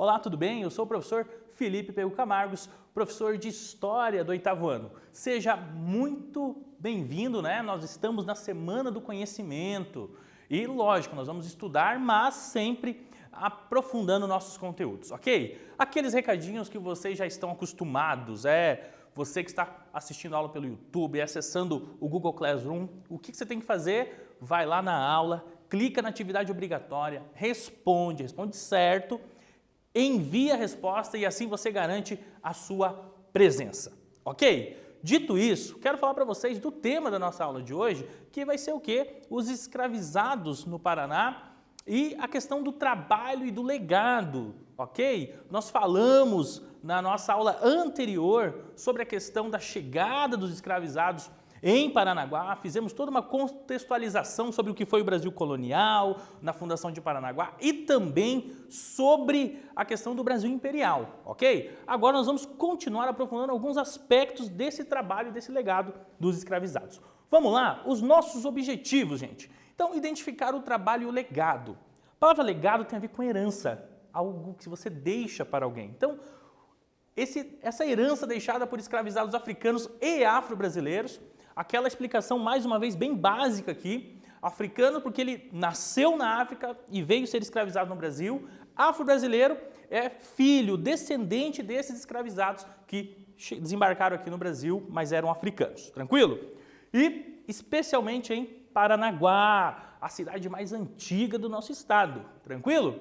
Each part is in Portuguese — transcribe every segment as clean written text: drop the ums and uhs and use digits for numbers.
Olá, tudo bem? Eu sou o professor Felipe Pego Camargos, professor de História do 8º ano. Seja muito bem-vindo, né? Nós estamos na Semana do Conhecimento e, lógico, nós vamos estudar, mas sempre aprofundando nossos conteúdos, ok? Aqueles recadinhos que vocês já estão acostumados, você que está assistindo a aula pelo YouTube, acessando o Google Classroom, o que você tem que fazer? Vai lá na aula, clica na atividade obrigatória, responde certo, envia a resposta e assim você garante a sua presença, ok? Dito isso, quero falar para vocês do tema da nossa aula de hoje, que vai ser o quê? Os escravizados no Paraná e a questão do trabalho e do legado, ok? Nós falamos na nossa aula anterior sobre a questão da chegada dos escravizados em Paranaguá, fizemos toda uma contextualização sobre o que foi o Brasil colonial, na fundação de Paranaguá e também sobre a questão do Brasil imperial, ok? Agora nós vamos continuar aprofundando alguns aspectos desse trabalho e desse legado dos escravizados. Vamos lá? Os nossos objetivos, gente. Então, identificar o trabalho e o legado. A palavra legado tem a ver com herança, algo que você deixa para alguém. Então, essa herança deixada por escravizados africanos e afro-brasileiros, aquela explicação, mais uma vez, bem básica aqui, africano porque ele nasceu na África e veio ser escravizado no Brasil, afro-brasileiro é filho, descendente desses escravizados que desembarcaram aqui no Brasil, mas eram africanos, tranquilo? E especialmente em Paranaguá, a cidade mais antiga do nosso estado, tranquilo?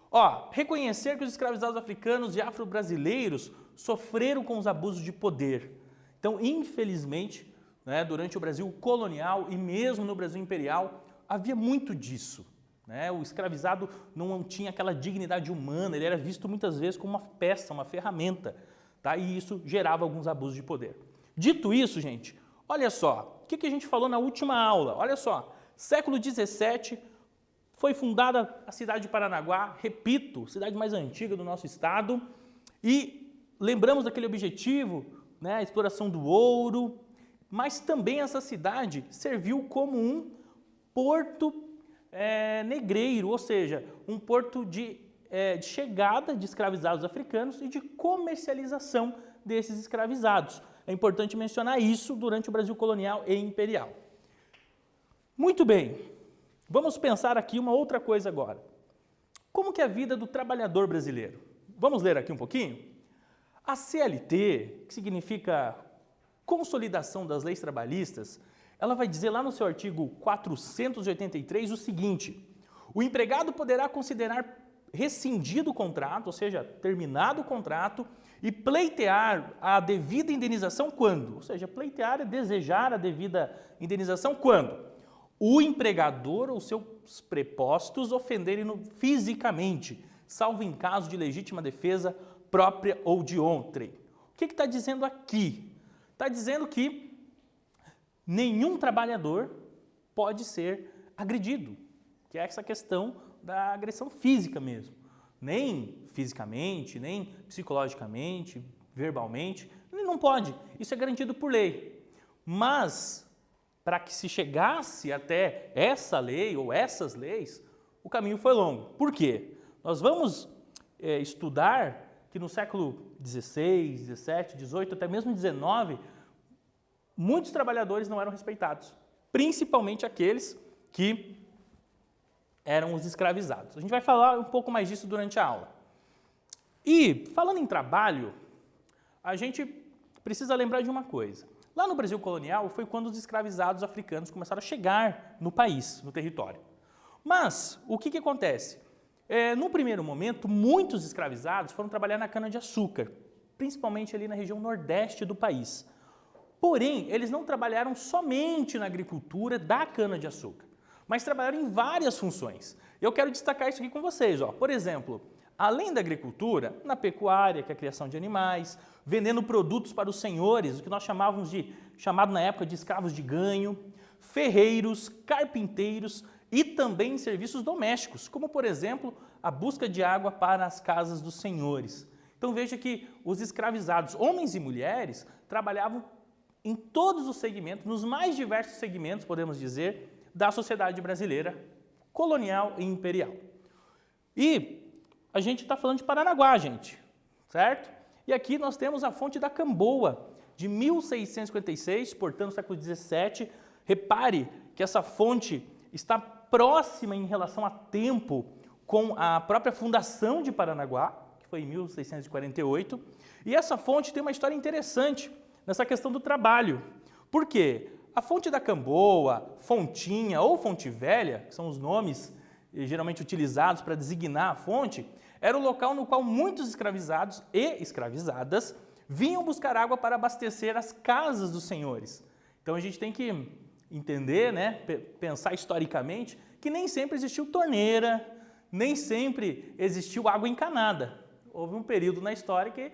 Ó, reconhecer que os escravizados africanos e afro-brasileiros sofreram com os abusos de poder. Então, infelizmente, né, durante o Brasil colonial e mesmo no Brasil imperial, havia muito disso. Né? O escravizado não tinha aquela dignidade humana, ele era visto muitas vezes como uma peça, uma ferramenta, tá? E isso gerava alguns abusos de poder. Dito isso, gente, olha só, o que a gente falou na última aula? Olha só, século XVII foi fundada a cidade de Paranaguá, repito, cidade mais antiga do nosso estado, e lembramos daquele objetivo, né, a exploração do ouro, mas também essa cidade serviu como um porto negreiro, ou seja, um porto de chegada de escravizados africanos e de comercialização desses escravizados. É importante mencionar isso durante o Brasil colonial e imperial. Muito bem, vamos pensar aqui uma outra coisa agora. Como que é a vida do trabalhador brasileiro? Vamos ler aqui um pouquinho? A CLT, que significa Consolidação das Leis Trabalhistas, ela vai dizer lá no seu artigo 483 o seguinte: o empregado poderá considerar rescindido o contrato, ou seja, terminado o contrato, e pleitear a devida indenização quando? Ou seja, pleitear é desejar a devida indenização quando? O empregador ou seus prepostos ofenderem-no fisicamente, salvo em caso de legítima defesa própria ou de outrem. O que está dizendo aqui? Está dizendo que nenhum trabalhador pode ser agredido, que é essa questão da agressão física mesmo. Nem fisicamente, nem psicologicamente, verbalmente, ele não pode. Isso é garantido por lei. Mas, para que se chegasse até essa lei ou essas leis, o caminho foi longo. Por quê? Nós vamos estudar que no século XVI, XVII, XVIII, até mesmo XIX, muitos trabalhadores não eram respeitados, principalmente aqueles que eram os escravizados. A gente vai falar um pouco mais disso durante a aula. E, falando em trabalho, a gente precisa lembrar de uma coisa. Lá no Brasil colonial foi quando os escravizados africanos começaram a chegar no país, no território. Mas, o que acontece? No primeiro momento, muitos escravizados foram trabalhar na cana-de-açúcar, principalmente ali na região nordeste do país. Porém, eles não trabalharam somente na agricultura da cana-de-açúcar, mas trabalharam em várias funções. Eu quero destacar isso aqui com vocês. Ó. Por exemplo, além da agricultura, na pecuária, que é a criação de animais, vendendo produtos para os senhores, o que nós chamado na época de escravos de ganho, ferreiros, carpinteiros e também em serviços domésticos, como, por exemplo, a busca de água para as casas dos senhores. Então veja que os escravizados, homens e mulheres, trabalhavam em todos os segmentos, nos mais diversos segmentos, podemos dizer, da sociedade brasileira colonial e imperial. E a gente está falando de Paranaguá, gente, certo? E aqui nós temos a fonte da Camboa, de 1656, portanto, século XVII. Repare que essa fonte está próxima em relação a tempo com a própria fundação de Paranaguá, que foi em 1648. E essa fonte tem uma história interessante nessa questão do trabalho. Por quê? A fonte da Camboa, Fontinha ou Fonte Velha, que são os nomes geralmente utilizados para designar a fonte, era o local no qual muitos escravizados e escravizadas vinham buscar água para abastecer as casas dos senhores. Então a gente tem que entender, né, pensar historicamente, que nem sempre existiu torneira, nem sempre existiu água encanada. Houve um período na história que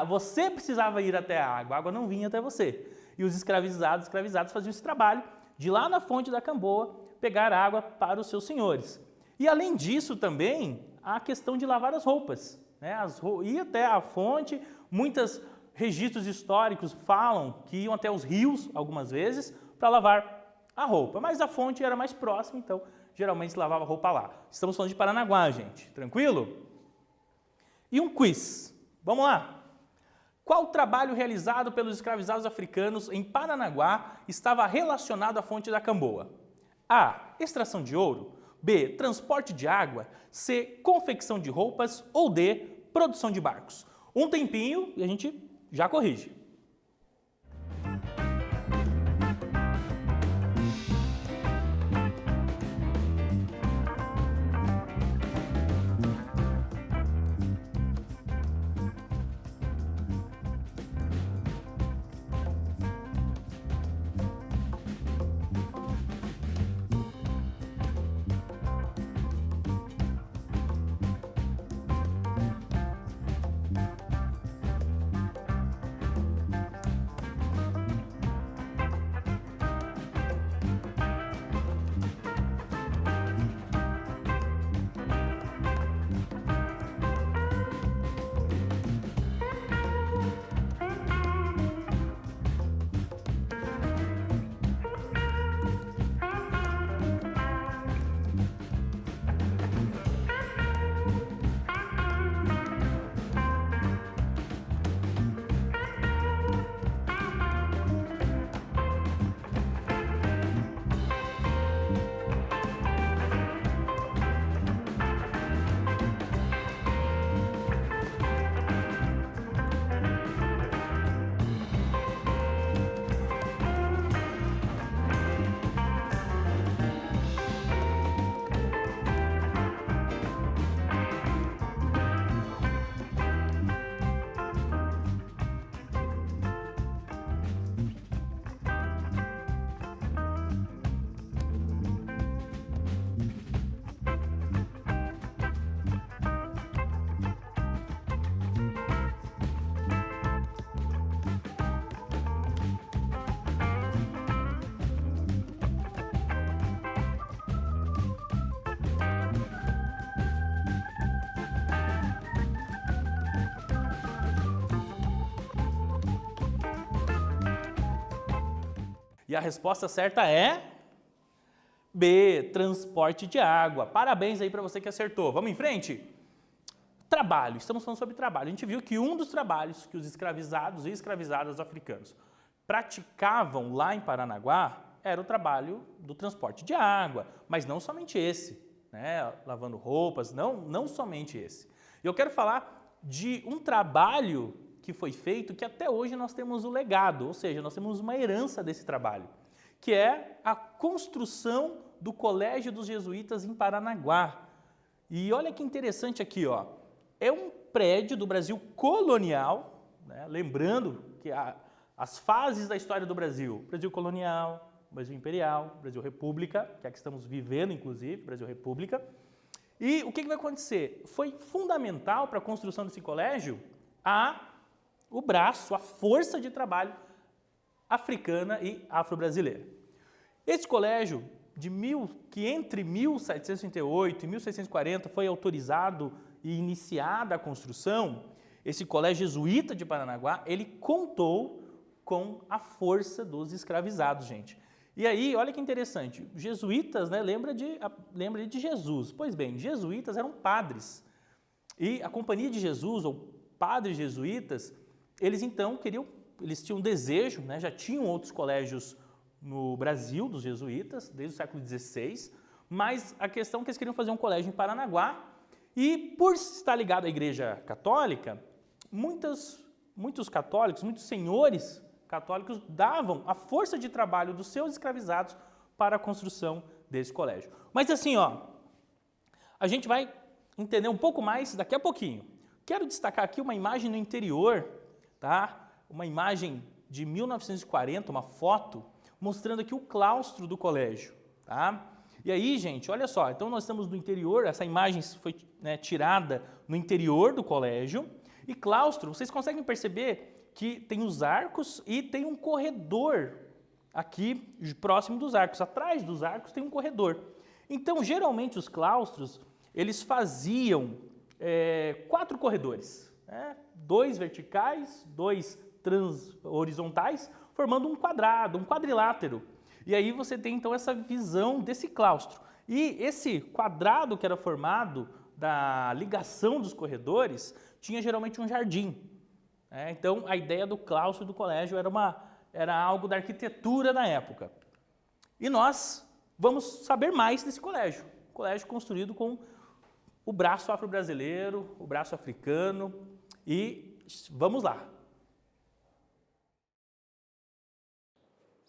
você precisava ir até a água não vinha até você. E os escravizados faziam esse trabalho de ir lá na fonte da Camboa pegar água para os seus senhores. E além disso também, a questão de lavar as roupas. Né? Ir até a fonte, muitos registros históricos falam que iam até os rios, algumas vezes, para lavar a roupa. Mas a fonte era mais próxima, então geralmente se lavava a roupa lá. Estamos falando de Paranaguá, gente. Tranquilo? E um quiz. Vamos lá. Qual trabalho realizado pelos escravizados africanos em Paranaguá estava relacionado à fonte da Camboa? A. Extração de ouro. B. Transporte de água. C. Confecção de roupas. Ou D. Produção de barcos. Um tempinho e a gente já corrige. E a resposta certa é B, transporte de água. Parabéns aí para você que acertou. Vamos em frente? Trabalho, estamos falando sobre trabalho. A gente viu que um dos trabalhos que os escravizados e escravizadas africanos praticavam lá em Paranaguá era o trabalho do transporte de água, mas não somente esse, né? Lavando roupas, não somente esse. Eu quero falar de um trabalho que foi feito que até hoje nós temos o legado, ou seja, nós temos uma herança desse trabalho, que é a construção do Colégio dos Jesuítas em Paranaguá. E olha que interessante aqui, ó. É um prédio do Brasil colonial, né? Lembrando que as fases da história do Brasil colonial, Brasil imperial, Brasil república, que é a que estamos vivendo, inclusive, Brasil república. E o que vai acontecer? Foi fundamental para a construção desse colégio o braço, a força de trabalho africana e afro-brasileira. Esse colégio, que entre 1738 e 1640 foi autorizado e iniciada a construção, esse colégio jesuíta de Paranaguá, ele contou com a força dos escravizados, gente. E aí, olha que interessante, jesuítas, né, lembra de Jesus. Pois bem, jesuítas eram padres. E a Companhia de Jesus, ou padres jesuítas, eles então eles tinham um desejo, né, já tinham outros colégios no Brasil, dos jesuítas, desde o século XVI, mas a questão é que eles queriam fazer um colégio em Paranaguá, e por estar ligado à Igreja Católica, muitos católicos, muitos senhores católicos davam a força de trabalho dos seus escravizados para a construção desse colégio. Mas assim, ó, a gente vai entender um pouco mais daqui a pouquinho. Quero destacar aqui uma imagem no interior, tá? Uma imagem de 1940, uma foto, mostrando aqui o claustro do colégio, tá? E aí, gente, olha só, então nós estamos no interior, essa imagem foi, né, tirada no interior do colégio, e claustro, vocês conseguem perceber que tem os arcos e tem um corredor aqui próximo dos arcos, atrás dos arcos tem um corredor. Então, geralmente os claustros, eles faziam 4 corredores, né? 2 verticais, 2 horizontais, formando um quadrado, um quadrilátero. E aí você tem então essa visão desse claustro. E esse quadrado que era formado da ligação dos corredores tinha geralmente um jardim. Então a ideia do claustro do colégio era algo da arquitetura da época. E nós vamos saber mais desse colégio. Colégio construído com o braço afro-brasileiro, o braço africano, e vamos lá.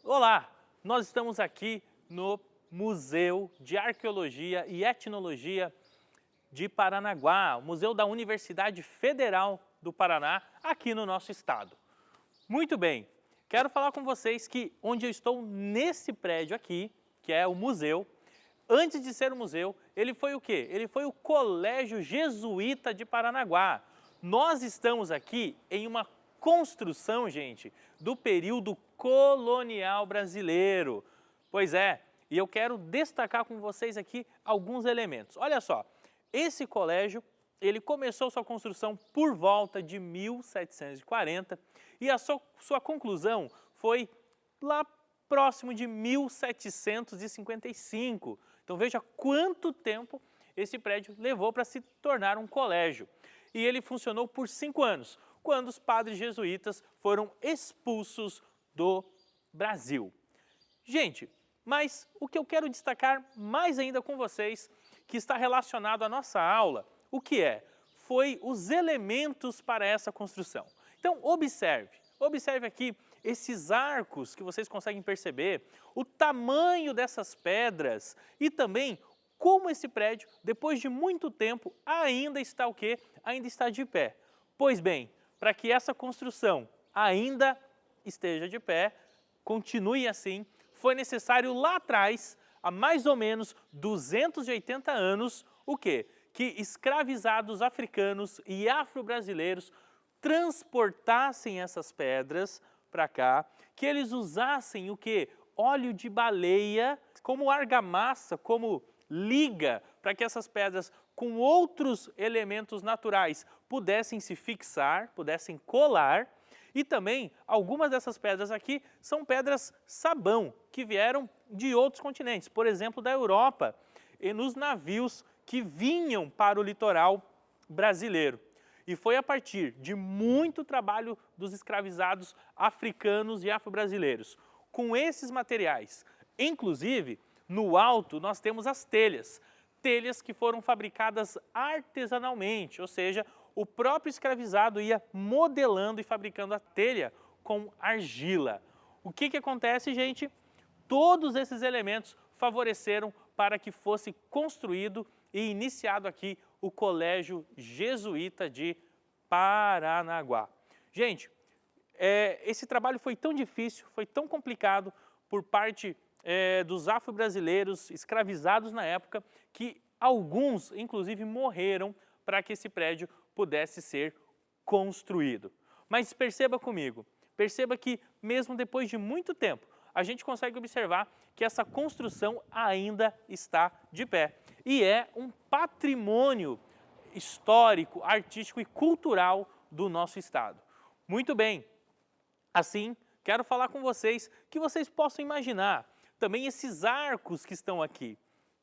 Olá, nós estamos aqui no Museu de Arqueologia e Etnologia de Paranaguá, o Museu da Universidade Federal do Paraná, aqui no nosso estado. Muito bem, quero falar com vocês que onde eu estou nesse prédio aqui, que é o museu, antes de ser um museu, ele foi o quê? Ele foi o Colégio Jesuíta de Paranaguá. Nós estamos aqui em uma construção, gente, do período colonial brasileiro. Pois é, e eu quero destacar com vocês aqui alguns elementos. Olha só, esse colégio, ele começou sua construção por volta de 1740 e a sua conclusão foi lá próximo de 1755. Então veja quanto tempo esse prédio levou para se tornar um colégio. E ele funcionou por 5 anos, quando os padres jesuítas foram expulsos do Brasil. Gente, mas o que eu quero destacar mais ainda com vocês, que está relacionado à nossa aula, o que é? Foi os elementos para essa construção. Então observe aqui esses arcos que vocês conseguem perceber, o tamanho dessas pedras e também como esse prédio, depois de muito tempo, ainda está o quê? Ainda está de pé. Pois bem, para que essa construção ainda esteja de pé, continue assim, foi necessário lá atrás, há mais ou menos 280 anos, o quê? Que escravizados africanos e afro-brasileiros transportassem essas pedras para cá, que eles usassem o quê? Óleo de baleia como argamassa, como liga, para que essas pedras com outros elementos naturais pudessem se fixar, pudessem colar. E também, algumas dessas pedras aqui são pedras sabão, que vieram de outros continentes, por exemplo, da Europa, e nos navios que vinham para o litoral brasileiro. E foi a partir de muito trabalho dos escravizados africanos e afro-brasileiros, com esses materiais. Inclusive, no alto nós temos as telhas que foram fabricadas artesanalmente, ou seja, o próprio escravizado ia modelando e fabricando a telha com argila. O que acontece, gente? Todos esses elementos favoreceram para que fosse construído e iniciado aqui o Colégio Jesuíta de Paranaguá. Gente, esse trabalho foi tão difícil, foi tão complicado por parte dos afro-brasileiros escravizados na época, que alguns, inclusive, morreram para que esse prédio pudesse ser construído. Mas perceba comigo, perceba que mesmo depois de muito tempo, a gente consegue observar que essa construção ainda está de pé. E é um patrimônio histórico, artístico e cultural do nosso estado. Muito bem, assim, quero falar com vocês que vocês possam imaginar também esses arcos que estão aqui,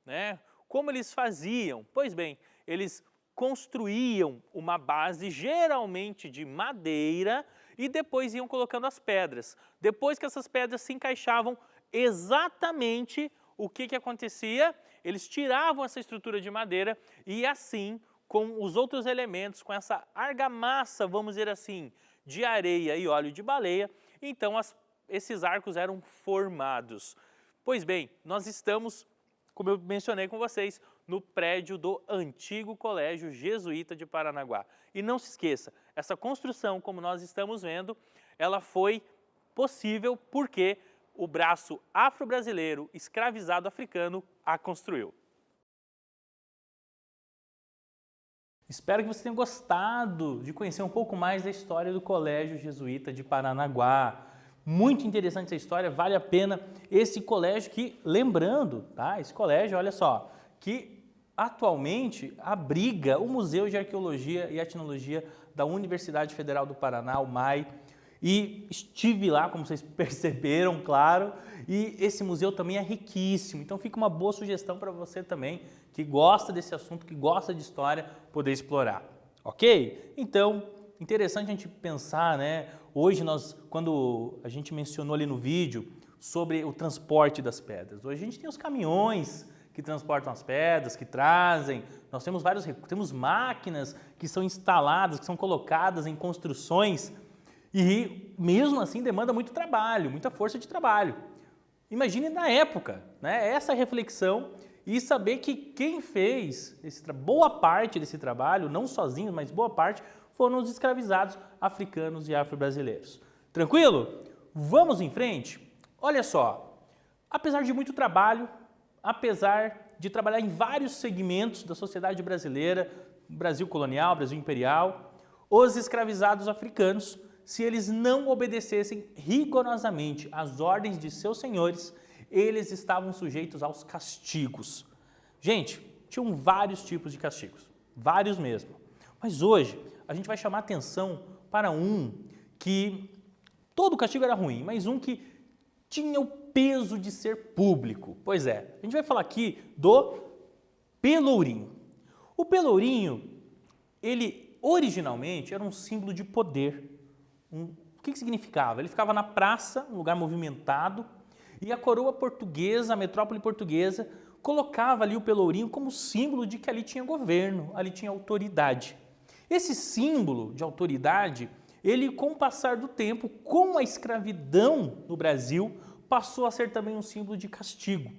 né? Como eles faziam? Pois bem, eles construíam uma base geralmente de madeira e depois iam colocando as pedras. Depois que essas pedras se encaixavam exatamente, o que acontecia? Eles tiravam essa estrutura de madeira e assim, com os outros elementos, com essa argamassa, vamos dizer assim, de areia e óleo de baleia, então esses arcos eram formados. Pois bem, nós estamos, como eu mencionei com vocês, no prédio do antigo Colégio Jesuíta de Paranaguá. E não se esqueça, essa construção, como nós estamos vendo, ela foi possível porque o braço afro-brasileiro escravizado africano a construiu. Espero que você tenha gostado de conhecer um pouco mais da história do Colégio Jesuíta de Paranaguá. Muito interessante essa história, vale a pena esse colégio que, lembrando, tá? Esse colégio, olha só, que atualmente abriga o Museu de Arqueologia e Etnologia da Universidade Federal do Paraná, o MAI, e estive lá, como vocês perceberam, claro, e esse museu também é riquíssimo, então fica uma boa sugestão para você também, que gosta desse assunto, que gosta de história, poder explorar, ok? Então, interessante a gente pensar, né? Hoje quando a gente mencionou ali no vídeo sobre o transporte das pedras, hoje a gente tem os caminhões que transportam as pedras, que trazem, nós temos máquinas que são instaladas, que são colocadas em construções e mesmo assim demanda muito trabalho, muita força de trabalho. Imagine na época, né? Essa reflexão e saber que quem fez boa parte desse trabalho, não sozinho, mas boa parte, foram os escravizados africanos e afro-brasileiros. Tranquilo? Vamos em frente? Olha só, apesar de muito trabalho, apesar de trabalhar em vários segmentos da sociedade brasileira, Brasil colonial, Brasil imperial, os escravizados africanos, se eles não obedecessem rigorosamente às ordens de seus senhores, eles estavam sujeitos aos castigos. Gente, tinham vários tipos de castigos, vários mesmo. Mas hoje a gente vai chamar atenção para um que todo castigo era ruim, mas um que tinha o peso de ser público. Pois é, a gente vai falar aqui do pelourinho. O pelourinho, ele originalmente era um símbolo de poder. O que significava? Ele ficava na praça, um lugar movimentado, e a coroa portuguesa, a metrópole portuguesa, colocava ali o pelourinho como símbolo de que ali tinha governo, ali tinha autoridade. Esse símbolo de autoridade, ele com o passar do tempo, com a escravidão no Brasil, passou a ser também um símbolo de castigo.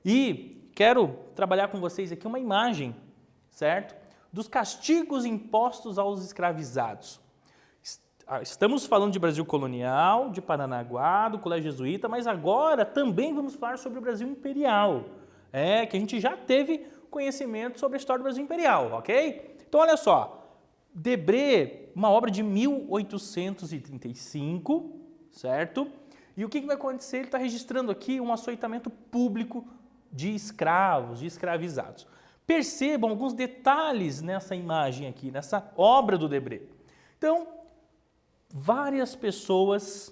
E quero trabalhar com vocês aqui uma imagem, certo? Dos castigos impostos aos escravizados. Estamos falando de Brasil colonial, de Paranaguá, do Colégio Jesuíta, mas agora também vamos falar sobre o Brasil imperial. Que a gente já teve conhecimento sobre a história do Brasil imperial, ok? Então, olha só, Debré, uma obra de 1835, certo? E o que vai acontecer? Ele está registrando aqui um açoitamento público de escravos, de escravizados. Percebam alguns detalhes nessa imagem aqui, nessa obra do Debré. Então, várias pessoas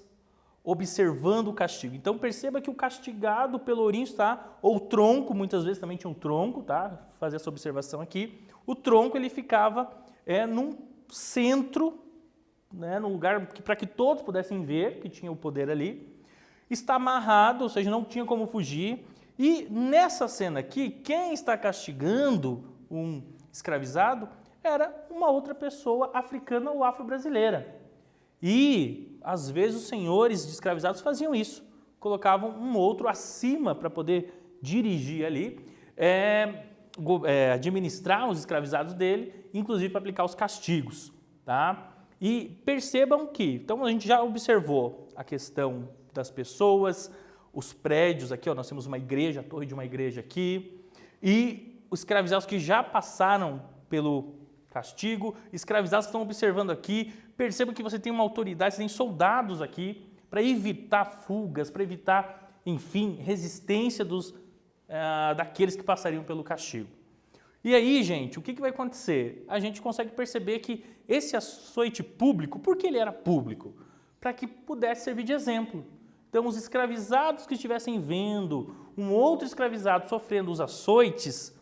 observando o castigo. Então perceba que o castigado pelourinho está, ou o tronco, muitas vezes também tinha um tronco, tá? Fazer essa observação aqui. O tronco ele ficava num centro, né, num lugar para que todos pudessem ver que tinha o poder ali. Está amarrado, ou seja, não tinha como fugir. E nessa cena aqui, quem está castigando um escravizado era uma outra pessoa africana ou afro-brasileira. E, às vezes, os senhores de escravizados faziam isso, colocavam um outro acima para poder dirigir ali, administrar os escravizados dele, inclusive para aplicar os castigos. Tá? E percebam que, então a gente já observou a questão das pessoas, os prédios aqui, ó, nós temos uma igreja, a torre de uma igreja aqui, e os escravizados que já passaram pelo castigo, escravizados que estão observando aqui, percebam que você tem uma autoridade, você tem soldados aqui para evitar fugas, para evitar, enfim, resistência daqueles que passariam pelo castigo. E aí, gente, o que vai acontecer? A gente consegue perceber que esse açoite público, por que ele era público? Para que pudesse servir de exemplo. Então, os escravizados que estivessem vendo um outro escravizado sofrendo os açoites,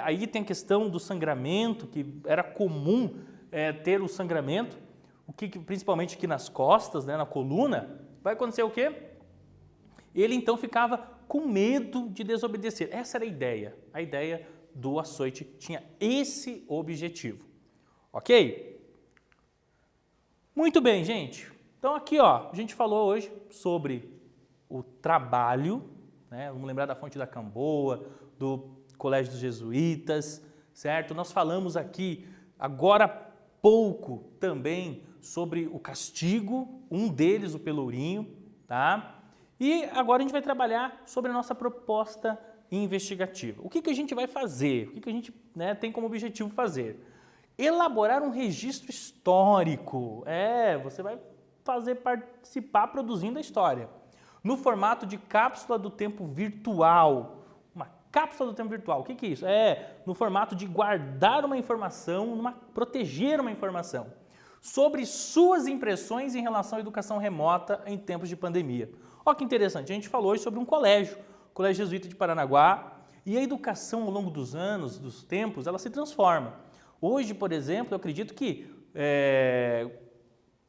Aí tem a questão do sangramento, que era comum ter o sangramento, principalmente aqui nas costas, né, na coluna. Vai acontecer o quê? Ele então ficava com medo de desobedecer. Essa era a ideia. A ideia do açoite tinha esse objetivo. Ok? Muito bem, gente. Então aqui, ó, a gente falou hoje sobre o trabalho, né? Vamos lembrar da Fonte da Camboa, do Colégio dos Jesuítas, certo? Nós falamos aqui agora há pouco também sobre o castigo, um deles, o pelourinho, tá? E agora a gente vai trabalhar sobre a nossa proposta investigativa. O que a gente vai fazer? O que a gente, né, tem como objetivo fazer? Elaborar um registro histórico. Você vai participar produzindo a história. No formato de cápsula do tempo virtual. Uma cápsula do tempo virtual, o que é isso? No formato de guardar uma informação, proteger uma informação sobre suas impressões em relação à educação remota em tempos de pandemia. Olha que interessante, a gente falou hoje sobre um colégio, o Colégio Jesuíta de Paranaguá, e a educação ao longo dos anos, dos tempos, ela se transforma. Hoje, por exemplo, eu acredito que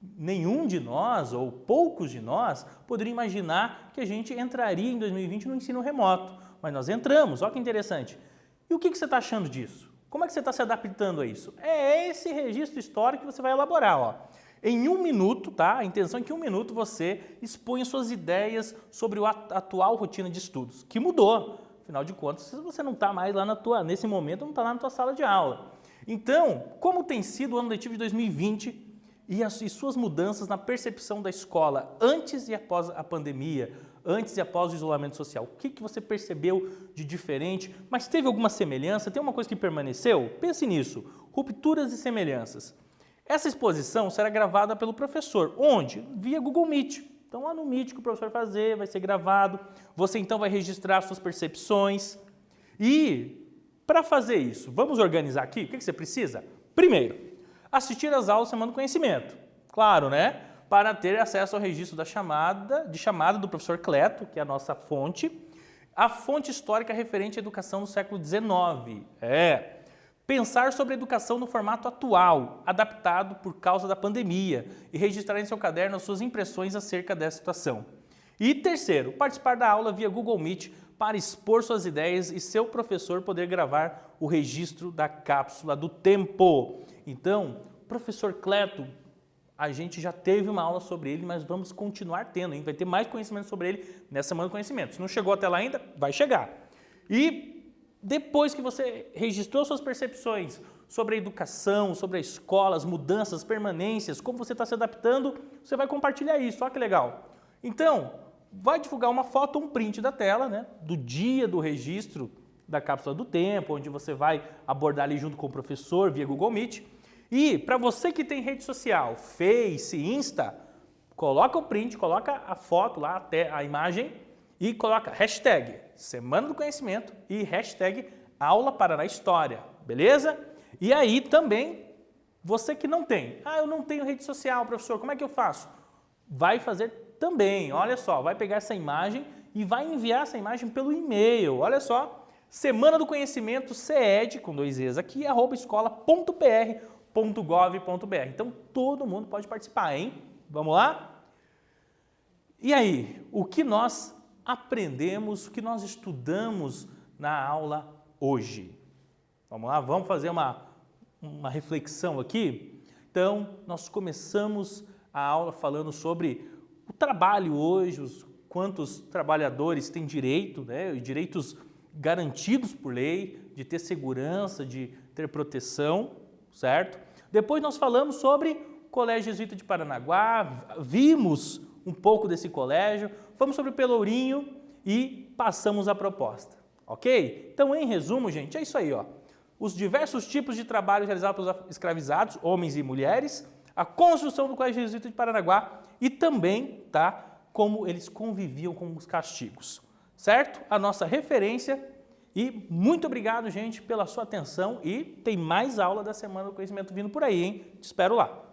nenhum de nós, ou poucos de nós, poderiam imaginar que a gente entraria em 2020 no ensino remoto. Mas nós entramos, olha que interessante. E o que você está achando disso? Como é que você está se adaptando a isso? É esse registro histórico que você vai elaborar, ó. Em 1 minuto, tá? A intenção é que em 1 minuto você exponha suas ideias sobre a atual rotina de estudos, que mudou. Afinal de contas, você não está mais lá nesse momento, não está lá na tua sala de aula. Então, como tem sido o ano letivo de 2020 e suas mudanças na percepção da escola antes e após a pandemia, antes e após o isolamento social? O que você percebeu de diferente? Mas teve alguma semelhança? Tem uma coisa que permaneceu? Pense nisso. Rupturas e semelhanças. Essa exposição será gravada pelo professor. Onde? Via Google Meet. Então, lá no Meet que o professor vai fazer, vai ser gravado. Você, então, vai registrar suas percepções. E, para fazer isso, vamos organizar aqui? O que você precisa? Primeiro, assistir às aulas Semana do Conhecimento. Claro, né? Para ter acesso ao registro de chamada do professor Cleto, que é a nossa fonte, a fonte histórica referente à educação no século XIX. Pensar sobre a educação no formato atual, adaptado por causa da pandemia, e registrar em seu caderno as suas impressões acerca dessa situação. E terceiro, participar da aula via Google Meet para expor suas ideias e seu professor poder gravar o registro da cápsula do tempo. Então, professor Cleto, a gente já teve uma aula sobre ele, mas vamos continuar tendo, hein? Vai ter mais conhecimento sobre ele nessa Semana do Conhecimento. Se não chegou até lá ainda, vai chegar. E depois que você registrou suas percepções sobre a educação, sobre a escola, as mudanças, permanências, como você está se adaptando, você vai compartilhar isso. Olha que legal. Então, vai divulgar uma foto, um print da tela, né, do dia do registro da cápsula do tempo, onde você vai abordar ali junto com o professor via Google Meet. E para você que tem rede social, Face, Insta, coloca o print, coloca a foto lá, até a imagem, e coloca hashtag Semana do Conhecimento e hashtag Aula Paraná História, beleza? E aí também, você que não tem, eu não tenho rede social, professor, como é que eu faço? Vai fazer também, olha só, vai pegar essa imagem e vai enviar essa imagem pelo e-mail, olha só, Semana do Conhecimento, CED, com 2 E's aqui, @escola.pr.gov.br. Então, todo mundo pode participar, hein? Vamos lá? E aí, o que nós aprendemos, o que nós estudamos na aula hoje? Vamos lá, vamos fazer uma reflexão aqui? Então, nós começamos a aula falando sobre o trabalho hoje, quantos trabalhadores têm direito, né, direitos garantidos por lei, de ter segurança, de ter proteção, certo? Depois nós falamos sobre o Colégio Jesuíta de Paranaguá, vimos um pouco desse colégio, falamos sobre o Pelourinho e passamos a proposta, ok? Então, em resumo, gente, é isso aí, ó. Os diversos tipos de trabalho realizados pelos escravizados, homens e mulheres, a construção do Colégio Jesuíta de Paranaguá e também, tá, como eles conviviam com os castigos, certo? A nossa referência. E muito obrigado, gente, pela sua atenção e tem mais aula da Semana do Conhecimento vindo por aí, hein? Te espero lá.